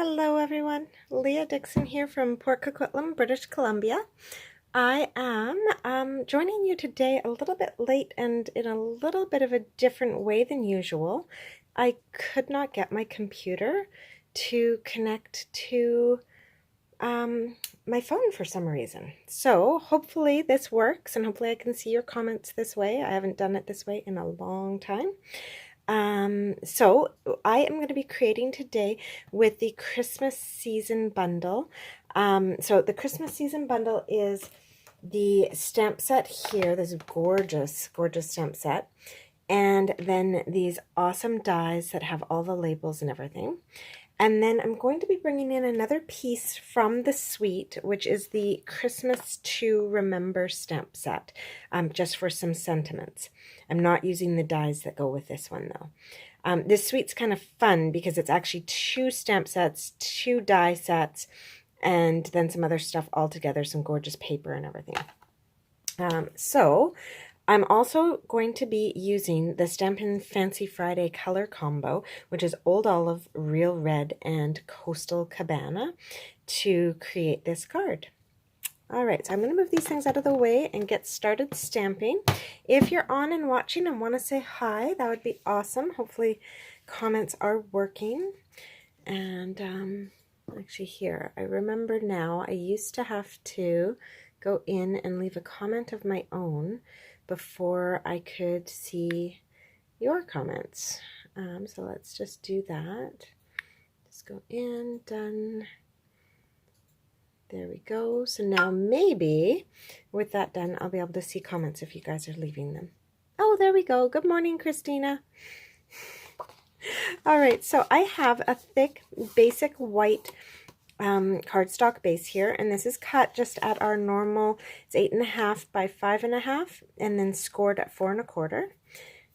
Hello everyone, Leah Dixon here from Port Coquitlam, British Columbia. I am joining you today a little bit late and in a little bit of a different way than usual. I could not get my computer to connect to my phone for some reason. So hopefully this works and hopefully I can see your comments this way. I haven't done it this way in a long time. So I am going to be creating today with the Christmas season bundle. So the Christmas season bundle is the stamp set here. This gorgeous, gorgeous stamp set. And then these awesome dies that have all the labels and everything. And then I'm going to be bringing in another piece from the suite, which is the Christmas to Remember stamp set, just for some sentiments. I'm not using the dies that go with this one, though. This suite's kind of fun because it's actually 2 stamp sets, 2 die sets, and then some other stuff all together, some gorgeous paper and everything. So I'm also going to be using the Stampin Fancy Friday Colour combo, which is Old Olive, Real Red, and Coastal Cabana, to create this card. Alright, so I'm going to move these things out of the way and get started stamping. If you're on and watching and want to say hi, that would be awesome. Hopefully comments are working. And actually here, I remember now I used to have to go in and leave a comment of my own before I could see your comments. So let's just do that. Just go in, done. There we go. So now maybe with that done, I'll be able to see comments if you guys are leaving them. Oh, there we go. Good morning, Christina. All right, so I have a thick, basic white cardstock base here, and this is cut just at our normal, it's 8.5 by 5.5, and then scored at 4 1/4.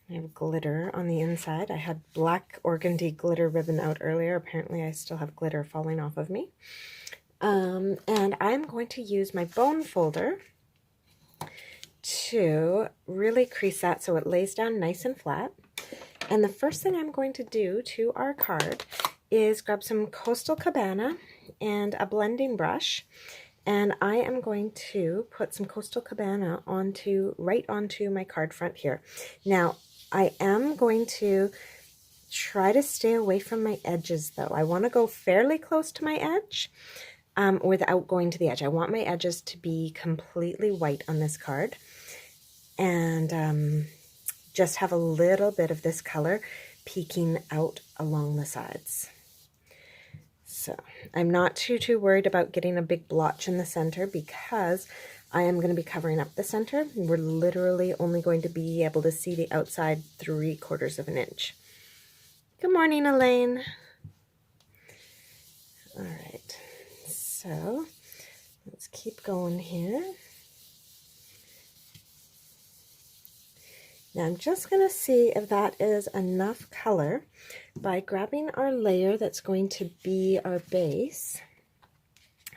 I have glitter on the inside. I had black organdy glitter ribbon out earlier. Apparently I still have glitter falling off of me. And I'm going to use my bone folder to really crease that so it lays down nice and flat. And the first thing I'm going to do to our card is grab some Coastal Cabana and a blending brush, and I am going to put some Coastal Cabana right onto my card front here. Now I am going to try to stay away from my edges though. I want to go fairly close to my edge without going to the edge. I want my edges to be completely white on this card, and just have a little bit of this color peeking out along the sides. So I'm not too worried about getting a big blotch in the center because I am going to be covering up the center. We're literally only going to be able to see the outside 3/4 of an inch. Good morning, Elaine. All right, so let's keep going here. Now I'm just going to see if that is enough color by grabbing our layer that's going to be our base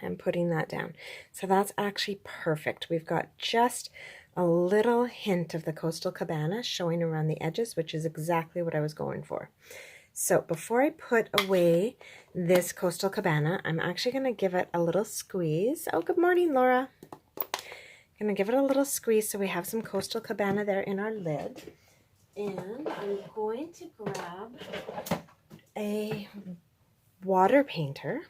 and putting that down. So that's actually perfect. We've got just a little hint of the Coastal Cabana showing around the edges, which is exactly what I was going for. So before I put away this Coastal Cabana, I'm actually going to give it a little squeeze. Oh, good morning, Laura. I'm going to give it a little squeeze so we have some Coastal Cabana there in our lid. And I'm going to grab a water painter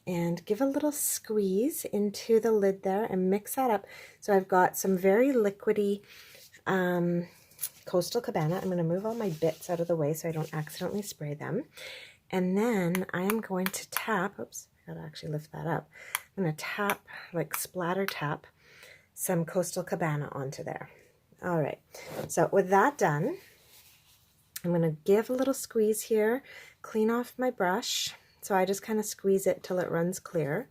and give a little squeeze into the lid there and mix that up. So I've got some very liquidy Coastal Cabana. I'm going to move all my bits out of the way so I don't accidentally spray them. And then I am going to tap, oops, I gotta actually lift that up. I'm going to tap, like splatter tap, some Coastal Cabana onto there. All right, so with that done, I'm going to give a little squeeze here, clean off my brush. So I just kind of squeeze it till it runs clear.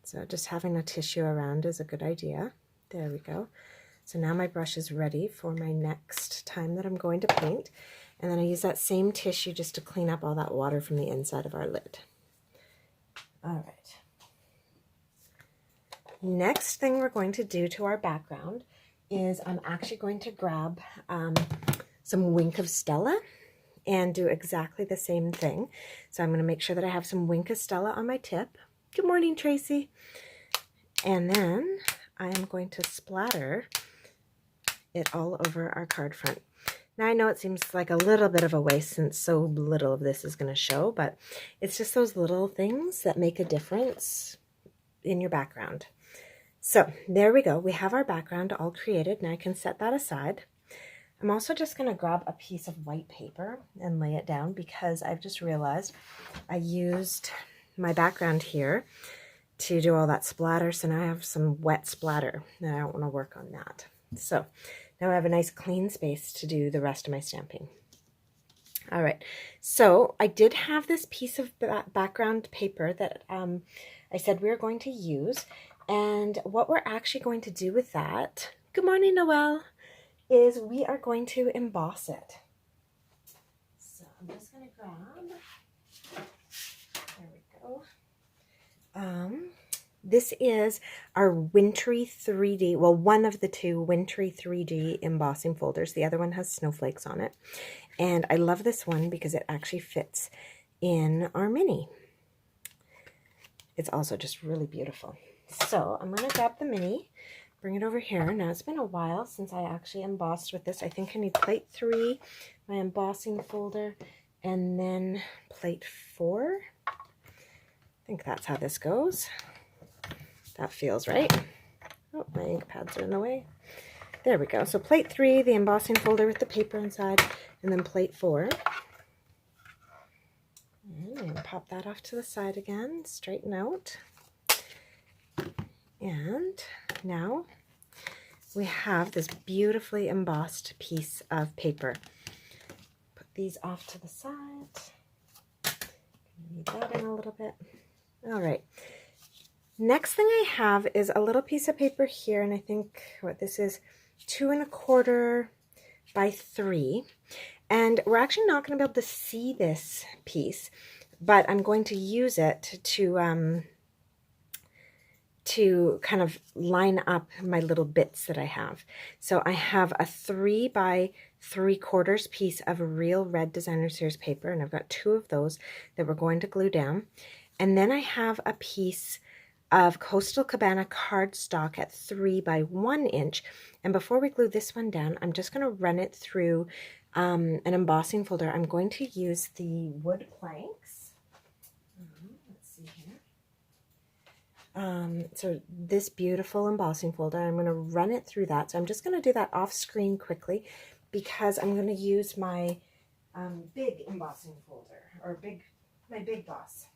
So just having a tissue around is a good idea. There we go. So now my brush is ready for my next time that I'm going to paint. And then I use that same tissue just to clean up all that water from the inside of our lid. All right. Next thing we're going to do to our background is I'm actually going to grab some Wink of Stella and do exactly the same thing. So I'm going to make sure that I have some Wink Estella on my tip. Good morning, Tracy. And then I am going to splatter it all over our card front. Now I know it seems like a little bit of a waste since so little of this is going to show, but it's just those little things that make a difference in your background. So there we go. We have our background all created. Now I can set that aside. I'm also just going to grab a piece of white paper and lay it down because I've just realized I used my background here to do all that splatter. So now I have some wet splatter and I don't want to work on that. So now I have a nice clean space to do the rest of my stamping. All right, so I did have this piece of background paper that I said we were going to use. And what we're actually going to do with that, good morning, Noelle, is we are going to emboss it. So I'm just going to grab, there we go. This is our Wintry 3D, well, one of the two Wintry 3D embossing folders. The other one has snowflakes on it. And I love this one because it actually fits in our mini. It's also just really beautiful. So I'm going to grab the mini, bring it over here. Now it's been a while since I actually embossed with this. I think I need plate 3, my embossing folder, and then plate 4. I think that's how this goes. That feels right. Oh, my ink pads are in the way. There we go. So plate 3, the embossing folder with the paper inside, and then plate 4. And I'm going to pop that off to the side again, straighten out. And now we have this beautifully embossed piece of paper. Put these off to the side. Need that in a little bit. All right. Next thing I have is a little piece of paper here, and I think what this is 2 1/4 by 3. And we're actually not going to be able to see this piece, but I'm going to use it to kind of line up my little bits that I have. So I have a 3 by 3/4 piece of real red designer series paper, and I've got 2 of those that we're going to glue down. And then I have a piece of Coastal Cabana cardstock at 3 by 1 inch. And before we glue this one down, I'm just going to run it through an embossing folder. I'm going to use the wood planks. Let's see here. So this beautiful embossing folder, I'm going to run it through that. So I'm just going to do that off screen quickly because I'm going to use my big embossing folder, or my big boss.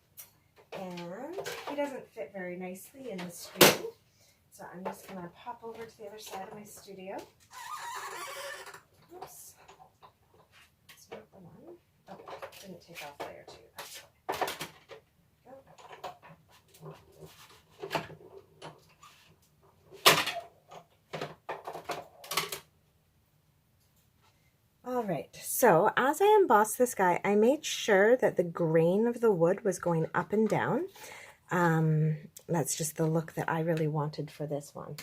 And he doesn't fit very nicely in the screen. So I'm just going to pop over to the other side of my studio. Oops. That's not the one. Oh, didn't take off layer 2. That's okay. All right, so as I embossed this guy, I made sure that the grain of the wood was going up and down. That's just the look that I really wanted for this one.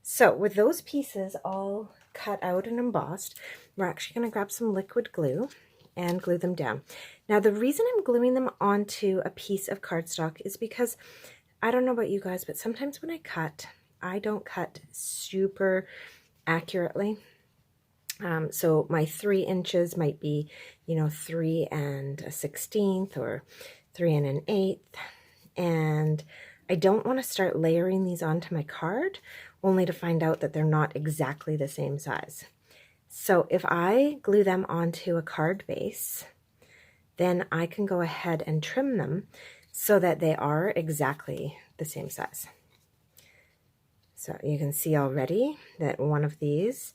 So with those pieces all cut out and embossed, we're actually going to grab some liquid glue and glue them down. Now the reason I'm gluing them onto a piece of cardstock is because, I don't know about you guys, but sometimes when I cut, I don't cut super accurately. So my 3 inches might be, 3 1/16 or 3 1/8. And I don't want to start layering these onto my card only to find out that they're not exactly the same size. So if I glue them onto a card base, then I can go ahead and trim them so that they are exactly the same size. So you can see already that one of these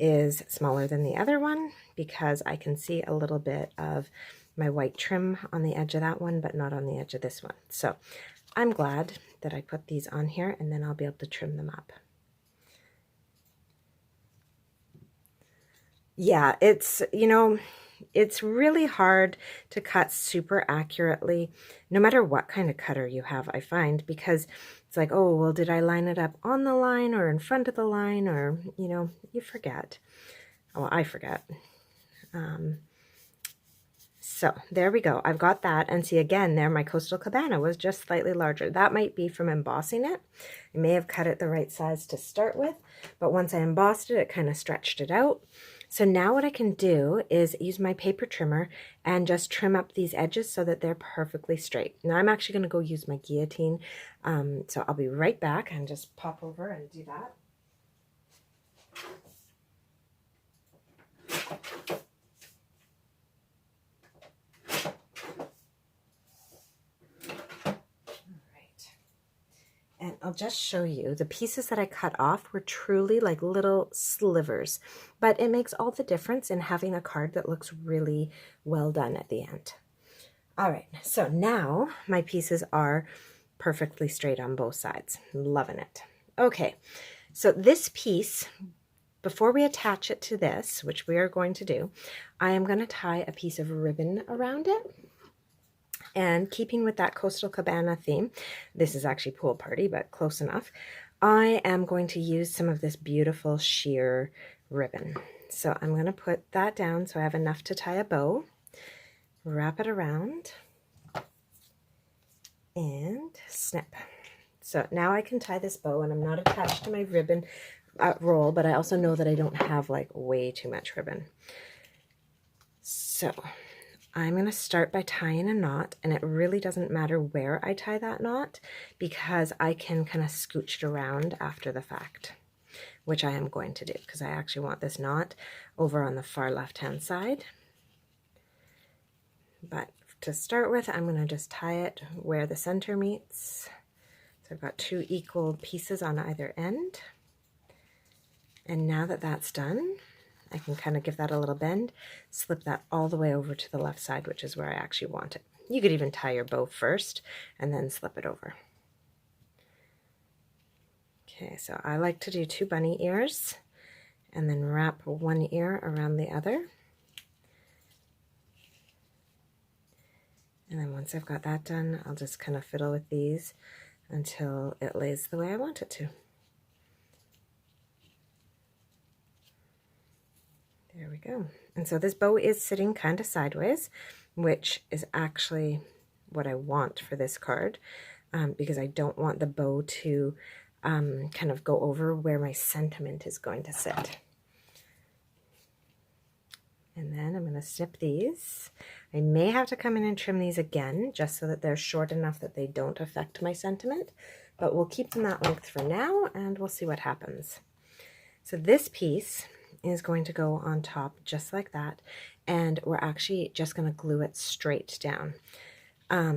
is smaller than the other one because I can see a little bit of my white trim on the edge of that one, but not on the edge of this one. So I'm glad that I put these on here, and then I'll be able to trim them up. Yeah, it's really hard to cut super accurately, no matter what kind of cutter you have, I find, because it's like, oh, well, did I line it up on the line or in front of the line? Or, you forget. Well, I forget. So there we go. I've got that. And see, again, there my Coastal Cabana was just slightly larger. That might be from embossing it. I may have cut it the right size to start with, but once I embossed it, it kind of stretched it out. So now what I can do is use my paper trimmer and just trim up these edges so that they're perfectly straight. Now I'm actually going to go use my guillotine. So I'll be right back and just pop over and do that. And I'll just show you the pieces that I cut off were truly like little slivers, but it makes all the difference in having a card that looks really well done at the end. All right, so now my pieces are perfectly straight on both sides. Loving it. Okay, so this piece, before we attach it to this, which we are going to do, I am going to tie a piece of ribbon around it. And keeping with that Coastal Cabana theme, this is actually pool party, but close enough, I am going to use some of this beautiful sheer ribbon. So I'm going to put that down so I have enough to tie a bow, wrap it around, and snip. So now I can tie this bow, and I'm not attached to my ribbon roll, but I also know that I don't have like way too much ribbon. So I'm going to start by tying a knot, and it really doesn't matter where I tie that knot because I can kind of scooch it around after the fact, which I am going to do because I actually want this knot over on the far left-hand side. But to start with, I'm going to just tie it where the center meets. So I've got 2 equal pieces on either end. And now that that's done, I can kind of give that a little bend, slip that all the way over to the left side, which is where I actually want it. You could even tie your bow first and then slip it over. Okay, so I like to do 2 bunny ears and then wrap one ear around the other. And then once I've got that done, I'll just kind of fiddle with these until it lays the way I want it to. There we go. And so this bow is sitting kind of sideways, which is actually what I want for this card, because I don't want the bow to kind of go over where my sentiment is going to sit. And then I'm going to snip these. I may have to come in and trim these again just so that they're short enough that they don't affect my sentiment, but we'll keep them that length for now and we'll see what happens. So this piece is going to go on top just like that, and we're actually just going to glue it straight down.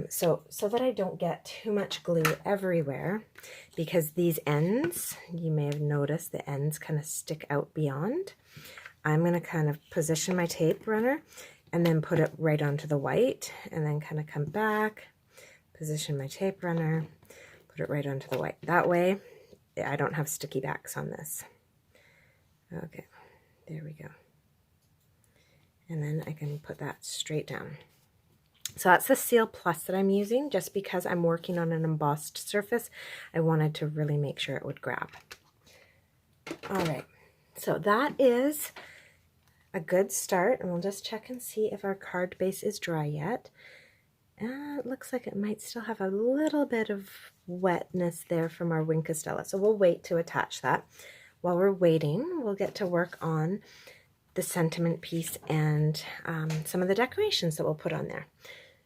So that I don't get too much glue everywhere, because these ends, you may have noticed the ends kind of stick out beyond. I'm going to kind of position my tape runner and then put it right onto the white, and then kind of come back, position my tape runner, put it right onto the white. That way I don't have sticky backs on this. Okay. There we go. And then I can put that straight down. So that's the Seal Plus that I'm using, just because I'm working on an embossed surface. I wanted to really make sure it would grab. All right, so that is a good start, and we'll just check and see if our card base is dry yet. It looks like it might still have a little bit of wetness there from our Wink Costella, so we'll wait to attach that. While we're waiting, we'll get to work on the sentiment piece and some of the decorations that we'll put on there.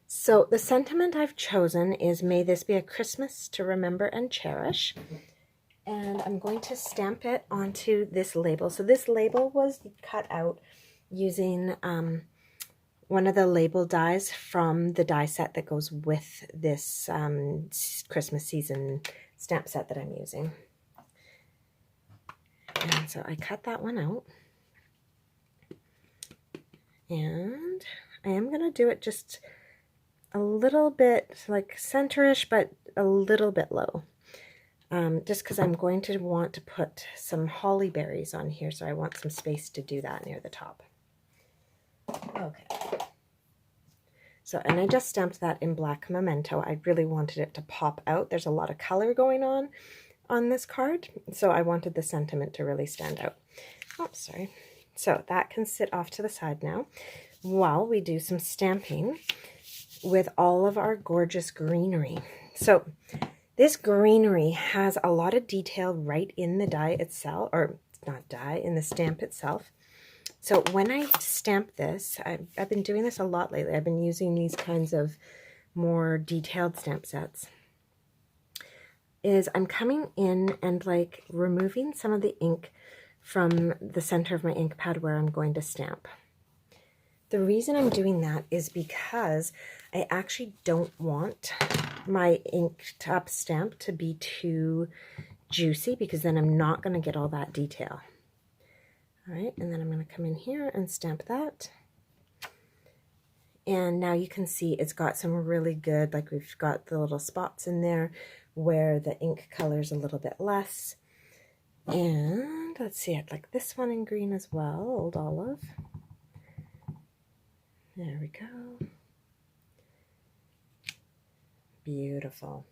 So the sentiment I've chosen is "May this be a Christmas to remember and cherish." And I'm going to stamp it onto this label. So this label was cut out using one of the label dies from the die set that goes with this Christmas season stamp set that I'm using. And so I cut that one out, and I am going to do it just a little bit like centerish, but a little bit low, just because I'm going to want to put some holly berries on here, so I want some space to do that near the top. Okay. So, and I just stamped that in black memento. I really wanted it to pop out. There's a lot of color going on this card, so I wanted the sentiment to really stand out. Oops, sorry. So that can sit off to the side now. while we do some stamping with all of our gorgeous greenery. So this greenery has a lot of detail right in the die itself, or not die, in the stamp itself. So when I stamp this, I've been doing this a lot lately. I've been using these kinds of more detailed stamp sets. Is I'm coming in and like removing some of the ink from the center of my ink pad where I'm going to stamp. The reason I'm doing that is because I actually don't want my inked up stamp to be too juicy, because then I'm not going to get all that detail. All right, and then I'm going to come in here and stamp that. And now you can see it's got some really good, like we've got the little spots in there where the ink color's a little bit less. And let's see, I'd like this one in green as well, Old Olive. There we go. Beautiful.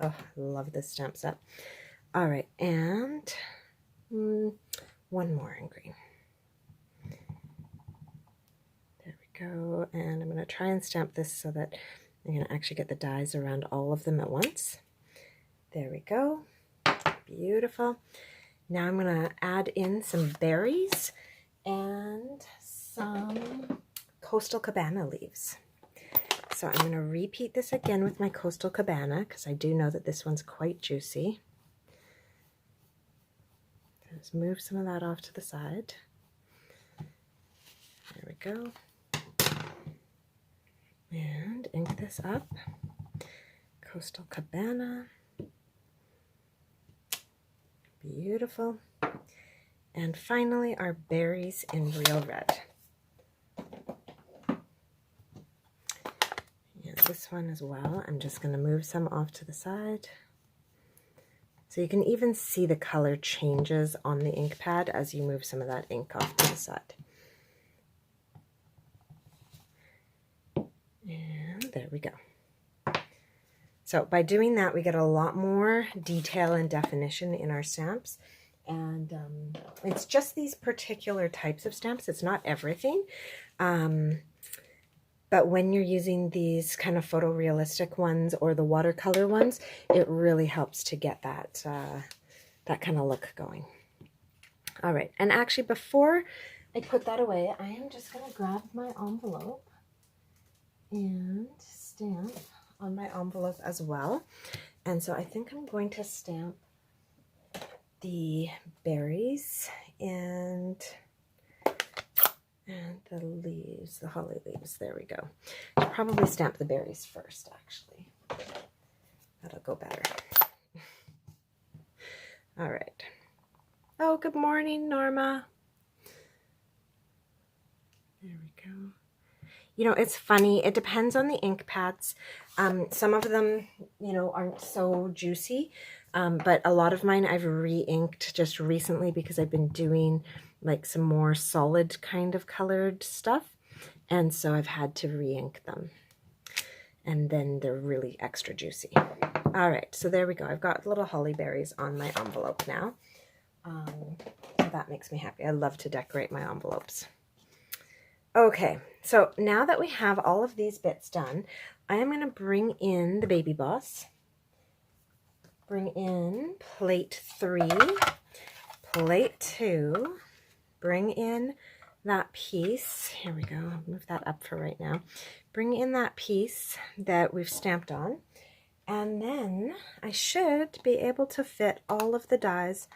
Oh, I love this stamp set. All right, and one more in green. There we go. And I'm going to try and stamp this so that I'm going to actually get the dies around all of them at once. There we go. Beautiful. Now I'm going to add in some berries and some Coastal Cabana leaves. So I'm going to repeat this again with my Coastal Cabana because I do know that this one's quite juicy. Just move some of that off to the side. There we go. And ink this up. Coastal Cabana. Beautiful. And finally our berries in Real Red. And this one as well. I'm just going to move some off to the side. So you can even see the color changes on the ink pad as you move some of that ink off to the side. And there we go. So by doing that, we get a lot more detail and definition in our stamps. And it's just these particular types of stamps. It's not everything. But when you're using these kind of photorealistic ones or the watercolor ones, it really helps to get that, that kind of look going. All right, and actually before I put that away, I am just going to grab my envelope and stamp on my envelope as well. And so I think I'm going to stamp the berries and the leaves, the holly leaves. There we go. I'll probably stamp the berries first, actually. That'll go better. All right. Oh, good morning, Norma. There we go. You know, it's funny. It depends on the ink pads. Some of them, you know, aren't so juicy. But a lot of mine I've re-inked just recently because I've been doing like some more solid kind of colored stuff. And so I've had to re-ink them. And then they're really extra juicy. All right, so there we go. I've got little holly berries on my envelope now. That makes me happy. I love to decorate my envelopes. Okay, so now that we have all of these bits done, I am going to bring in the Baby Boss. Bring in plate 3, plate 2, bring in that piece. Here we go. I'll move that up for right now. Bring in that piece that we've stamped on, and then I should be able to fit all of the dies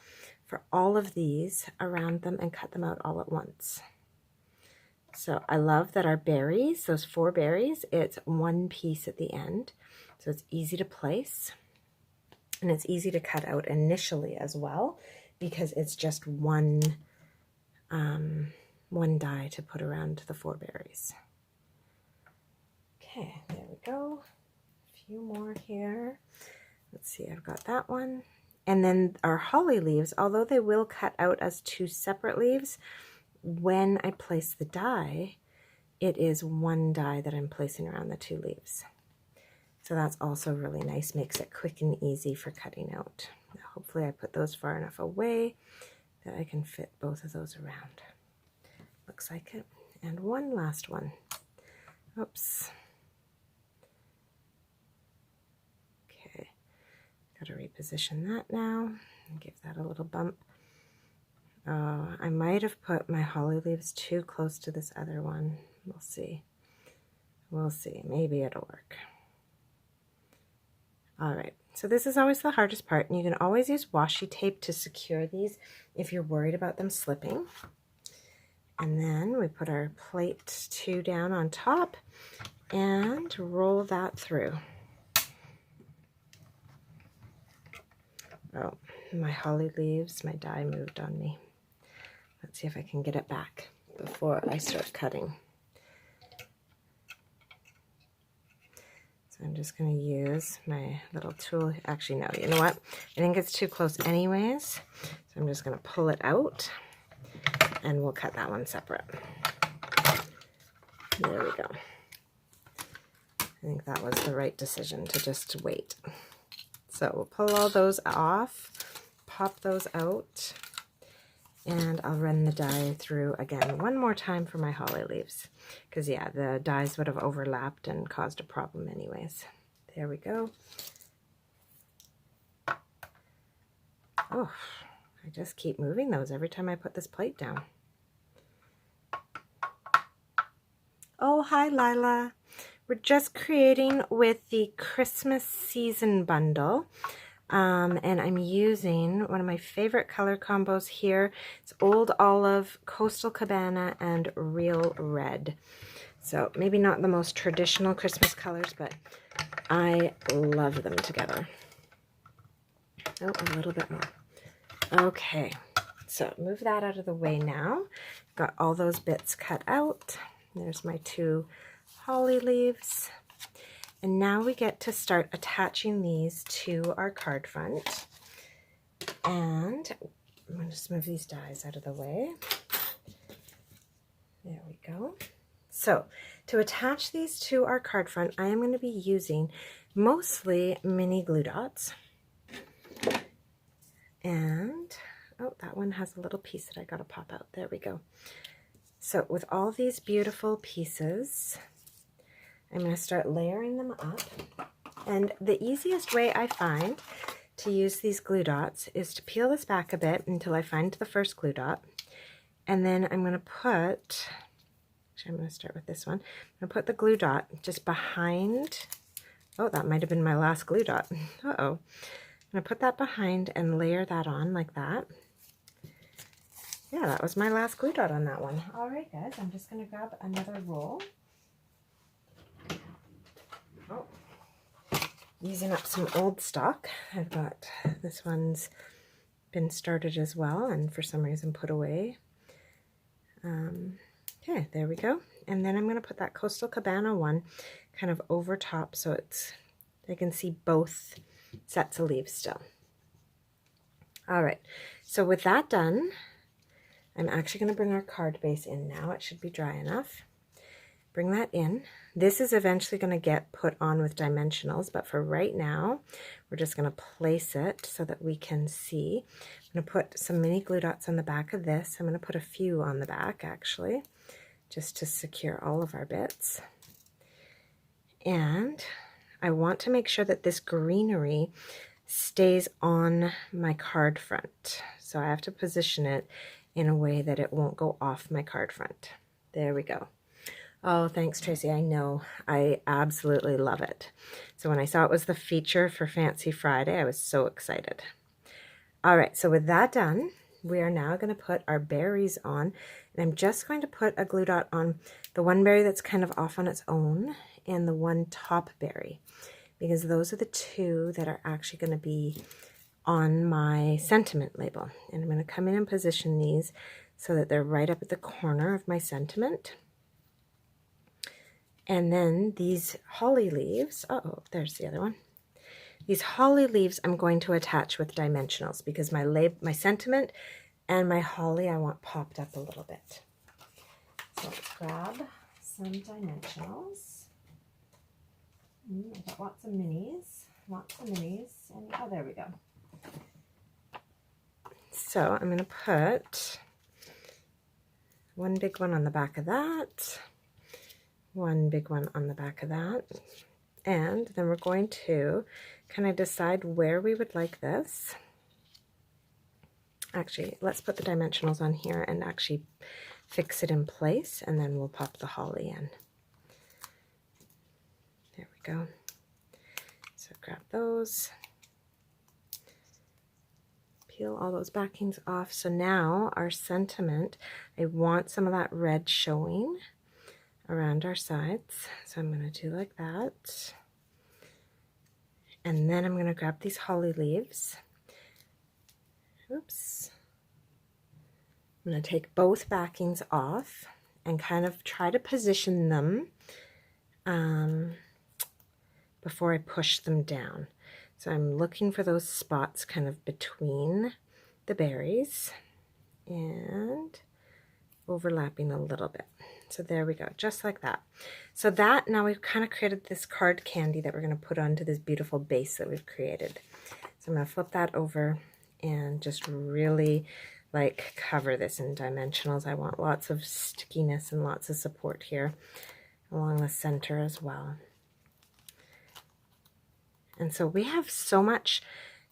for all of these around them and cut them out all at once. So I love that our berries, those 4 berries, it's one piece at the end. So it's easy to place. And it's easy to cut out initially as well, because it's just one die to put around the 4 berries. Okay, there we go. A few more here. Let's see, I've got that one. And then our holly leaves, although they will cut out as 2 separate leaves, when I place the die, it is one die that I'm placing around the 2 leaves. So that's also really nice, makes it quick and easy for cutting out. Now, hopefully I put those far enough away that I can fit both of those around. Looks like it. and one last one. Oops. Okay, got to reposition that now and give that a little bump. Oh, I might have put my holly leaves too close to this other one. We'll see. We'll see. Maybe it'll work. All right, so this is always the hardest part, and you can always use washi tape to secure these if you're worried about them slipping. And then we put our plate 2 down on top and roll that through. Oh, my holly leaves, my die moved on me. Let's see if I can get it back before I start cutting. So I'm just going to use my little tool. Actually, no, you know what? I think it's too close anyways. So I'm just going to pull it out and we'll cut that one separate. There we go. I think that was the right decision to just wait. So we'll pull all those off, pop those out, and I'll run the die through again one more time for my holly leaves. Because yeah, the dies would have overlapped and caused a problem anyways. There we go. Oh, I just keep moving those every time I put this plate down. Oh, hi Lila. We're just creating with the Christmas season bundle. And I'm using one of my favorite color combos here. It's Old Olive, Coastal Cabana, and Real Red. So maybe not the most traditional Christmas colors, but I love them together. Oh, a little bit more. Okay, so move that out of the way now. Got all those bits cut out. There's my 2 holly leaves. And now we get to start attaching these to our card front. And I'm going to just move these dies out of the way. There we go. So to attach these to our card front, I am going to be using mostly mini glue dots. And, oh, that one has a little piece that I got to pop out. There we go. So with all these beautiful pieces, I'm going to start layering them up. And the easiest way I find to use these glue dots is to peel this back a bit until I find the first glue dot. And then I'm going to put, actually I'm going to start with this one. I'm going to put the glue dot just behind, oh, that might have been my last glue dot. Uh-oh. I'm going to put that behind and layer that on like that. Yeah, that was my last glue dot on that one. All right, guys, I'm just going to grab another roll. Oh, using up some old stock. I've got, this one's been started as well and for some reason put away. Okay, there we go. And then I'm going to put that Coastal Cabana one kind of over top so it's, I can see both sets of leaves still. All right, so with that done, I'm actually going to bring our card base in now. It should be dry enough. Bring that in. This is eventually going to get put on with dimensionals, but for right now, we're just going to place it so that we can see. I'm going to put some mini glue dots on the back of this. I'm going to put a few on the back, actually, just to secure all of our bits. And I want to make sure that this greenery stays on my card front. So I have to position it in a way that it won't go off my card front. There we go. Oh, thanks, Tracy. I know. I absolutely love it. So when I saw it was the feature for Fancy Friday, I was so excited. All right, so with that done, we are now going to put our berries on. And I'm just going to put a glue dot on the one berry that's kind of off on its own and the one top berry, because those are the 2 that are actually going to be on my sentiment label. And I'm going to come in and position these so that they're right up at the corner of my sentiment. And then these holly leaves, uh-oh, there's the other one. These holly leaves I'm going to attach with dimensionals because my sentiment and my holly I want popped up a little bit. So let's grab some dimensionals. I've got lots of minis, and oh, there we go. So I'm going to put One big one on the back of that, one big one on the back of that, and then we're going to kind of decide where we would like this. Actually, let's put the dimensionals on here and actually fix it in place, and then we'll pop the holly in. There we go. So grab those, peel all those backings off. So now our sentiment, I want some of that red showing around our sides. So I'm going to do like that. And then I'm going to grab these holly leaves. Oops. I'm going to take both backings off and kind of try to position them before I push them down. So I'm looking for those spots kind of between the berries and overlapping a little bit. So there we go, just like that. So that, now we've kind of created this card candy that we're going to put onto this beautiful base that we've created. So I'm going to flip that over and just really like cover this in dimensionals. I want lots of stickiness and lots of support here along the center as well. And so we have so much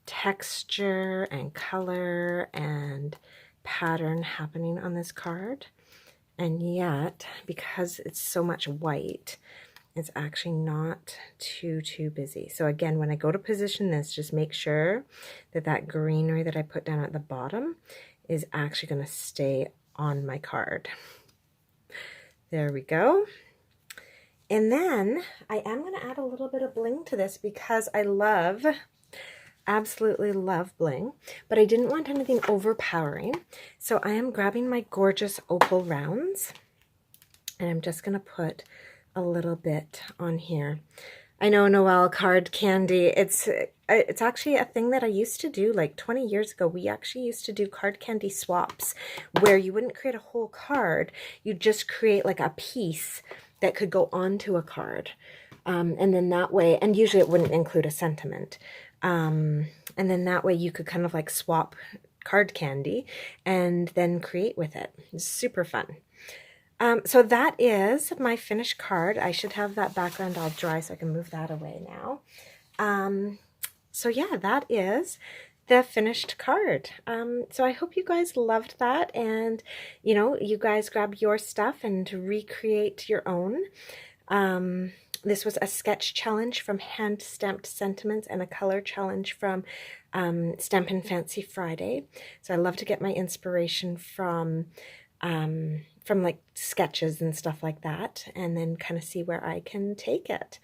texture and color and pattern happening on this card, and yet because it's so much white, it's actually not too busy. So again, when I go to position this, just make sure that that greenery that I put down at the bottom is actually going to stay on my card. There we go. And then I am going to add a little bit of bling to this because I love, absolutely love bling, but I didn't want anything overpowering. So I am grabbing my gorgeous opal rounds and I'm just going to put a little bit on here. I know, Noelle, card candy, it's actually a thing that I used to do like 20 years ago. We actually used to do card candy swaps where you wouldn't create a whole card, you just create like a piece that could go onto a card. And then that way, and usually it wouldn't include a sentiment. And then that way you could kind of like swap card candy and then create with it. It's super fun. So that is my finished card. I should have that background all dry so I can move that away now. So yeah, that is the finished card. So I hope you guys loved that, and you know, you guys grab your stuff and recreate your own. This was a sketch challenge from Hand Stamped Sentiments and a color challenge from Stampin Fancy Friday. So I love to get my inspiration from like sketches and stuff like that, and then kind of see where I can take it.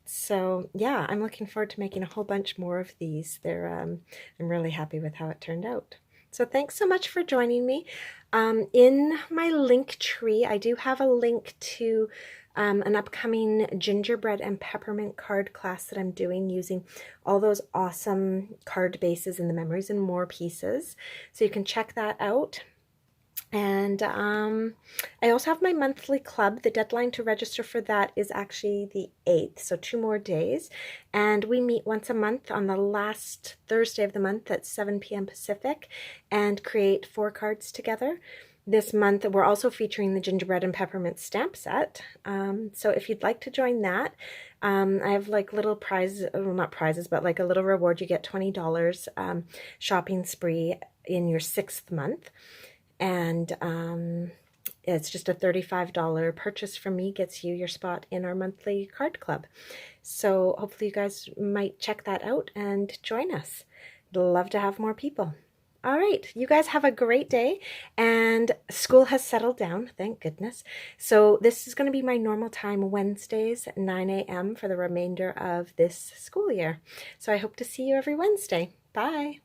So yeah, I'm looking forward to making a whole bunch more of these. I'm really happy with how it turned out. So thanks so much for joining me. In my link tree, I do have a link to an upcoming Gingerbread and Peppermint card class that I'm doing using all those awesome card bases and the Memories and More pieces. So you can check that out. And I also have my monthly club. The deadline to register for that is actually the 8th, so 2 more days. And we meet once a month on the last Thursday of the month at 7 p.m. Pacific and create 4 cards together. This month we're also featuring the Gingerbread and Peppermint stamp set. So if you'd like to join that, I have like little prizes, well, not prizes, but like a little reward. You get $20 shopping spree in your 6th month. And it's just a $35 purchase from me gets you your spot in our monthly card club. So hopefully you guys might check that out and join us. I'd love to have more people. All right, you guys have a great day, and school has settled down, thank goodness. So this is going to be my normal time, Wednesdays at 9 a.m. for the remainder of this school year. So I hope to see you every Wednesday. Bye.